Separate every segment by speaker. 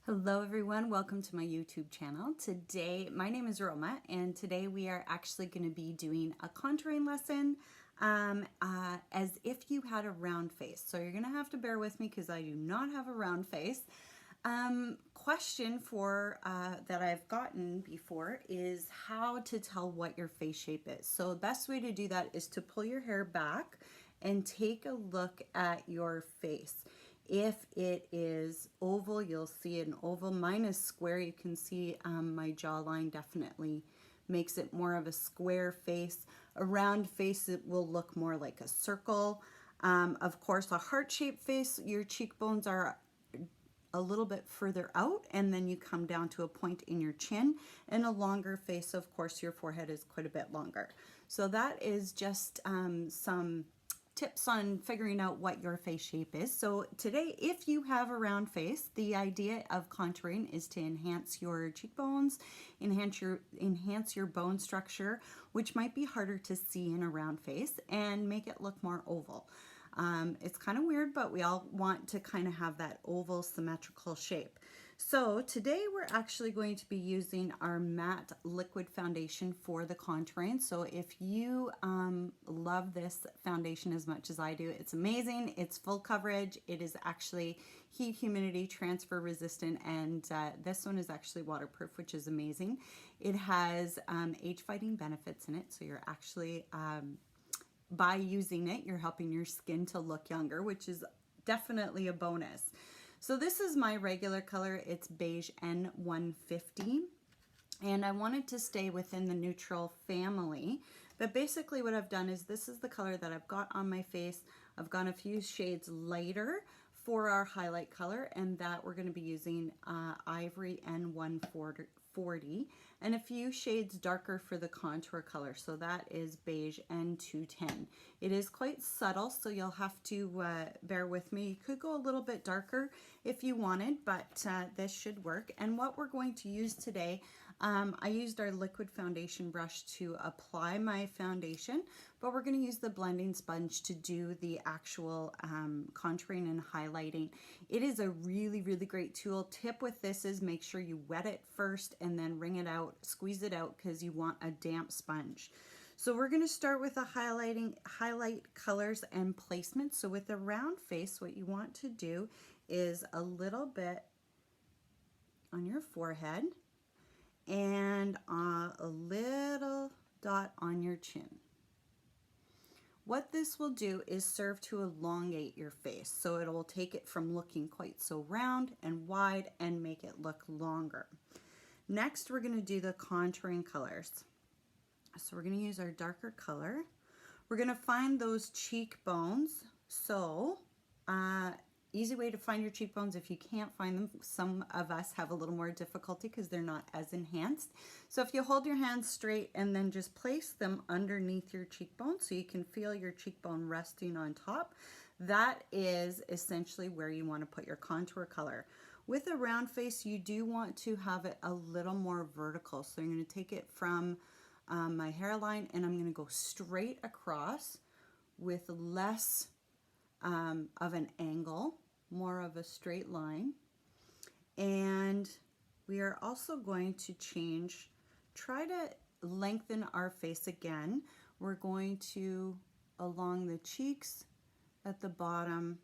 Speaker 1: Hello everyone, welcome to my YouTube channel. Today, my name is Roma and today we are actually going to be doing a contouring lesson as if you had a round face. So you're going to have to bear with me because I do not have a round face. Question that I've gotten before is how to tell what your face shape is. So the best way to do that is to pull your hair back and take a look at your face. If it is oval, you'll see an oval. Mine is square. You can see my jawline definitely makes it more of a square face. A round face, it will look more like a circle. Of course, a heart-shaped face, your cheekbones are a little bit further out and then you come down to a point in your chin. And a longer face, of course, your forehead is quite a bit longer. So that is just some tips on figuring out what your face shape is. So today, if you have a round face, the idea of contouring is to enhance your cheekbones, enhance your bone structure, which might be harder to see in a round face, and make it look more oval. It's kind of weird, but we all want to kind of have that oval symmetrical shape. So today we're actually going to be using our matte liquid foundation for the contouring. So if you love this foundation as much as I do, it's amazing. It's full coverage. It is actually heat, humidity, transfer resistant, and this one is actually waterproof, which is amazing. It has age-fighting benefits in it, so you're actually by using it, you're helping your skin to look younger, which is definitely a bonus. So this is my regular color. It's beige N150. And I wanted to stay within the neutral family. But basically what I've done is this is the color that I've got on my face. I've gone a few shades lighter for our highlight color, and that we're going to be using Ivory N140 and a few shades darker for the contour color. So that is beige N210. It is quite subtle, so you'll have to bear with me. You could go a little bit darker if you wanted, but this should work. And what we're going to use today, I used our liquid foundation brush to apply my foundation, but we're going to use the blending sponge to do the actual contouring and highlighting. It is a really, really great tool. Tip with this is make sure you wet it first and then wring it out, squeeze it out, because you want a damp sponge. So we're going to start with the highlight colors and placement. So with a round face, what you want to do is a little bit on your forehead and a little dot on your chin. What this will do is serve to elongate your face, so it will take it from looking quite so round and wide and make it look longer. Next, we're going to do the contouring colors. So we're going to use our darker color. We're going to find those cheekbones. So easy way to find your cheekbones if you can't find them. Some of us have a little more difficulty because they're not as enhanced. So if you hold your hands straight and then just place them underneath your cheekbone so you can feel your cheekbone resting on top, that is essentially where you want to put your contour color. With a round face, you do want to have it a little more vertical. So I'm going to take it from my hairline and I'm going to go straight across with less of an angle, more of a straight line. And we are also going to try to lengthen our face again. We're going to, along the cheeks at the bottom,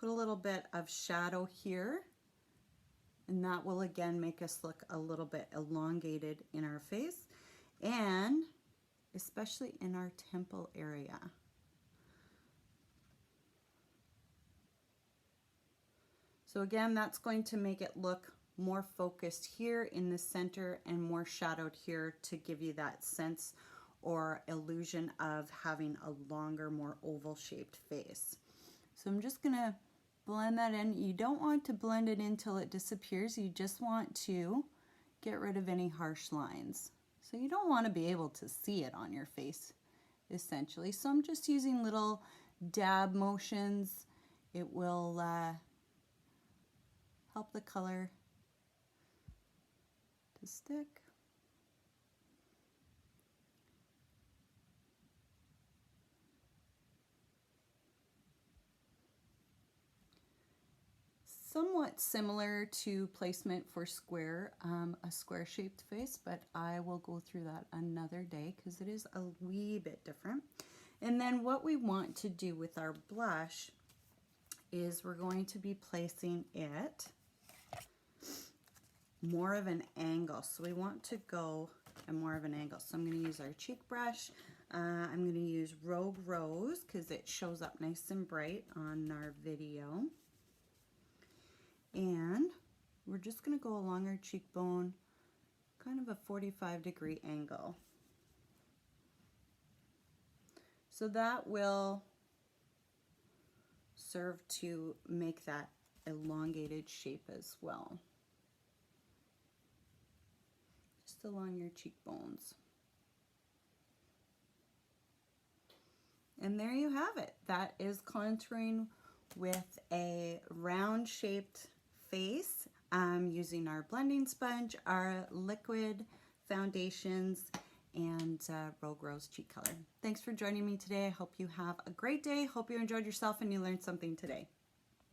Speaker 1: put a little bit of shadow here, and that will again make us look a little bit elongated in our face, and especially in our temple area. So again, that's going to make it look more focused here in the center and more shadowed here to give you that sense or illusion of having a longer, more oval shaped face. So I'm just gonna blend that in. You don't want to blend it in till it disappears. You just want to get rid of any harsh lines. So you don't want to be able to see it on your face, essentially. So I'm just using little dab motions. It will help the color to stick. somewhat similar to placement for square, a square shaped face, but I will go through that another day because it is a wee bit different. And then what we want to do with our blush is we're going to be placing it more of an angle. So we want to go at more of an angle. So I'm going to use our cheek brush. I'm going to use Rogue Rose because it shows up nice and bright on our video. And we're just going to go along our cheekbone, kind of a 45-degree angle. So that will serve to make that elongated shape as well. Just along your cheekbones. And there you have it. That is contouring with a round shaped face using our blending sponge, our liquid foundations, and Rogue Rose cheek color. Thanks for joining me today. I hope you have a great day. Hope you enjoyed yourself and you learned something today.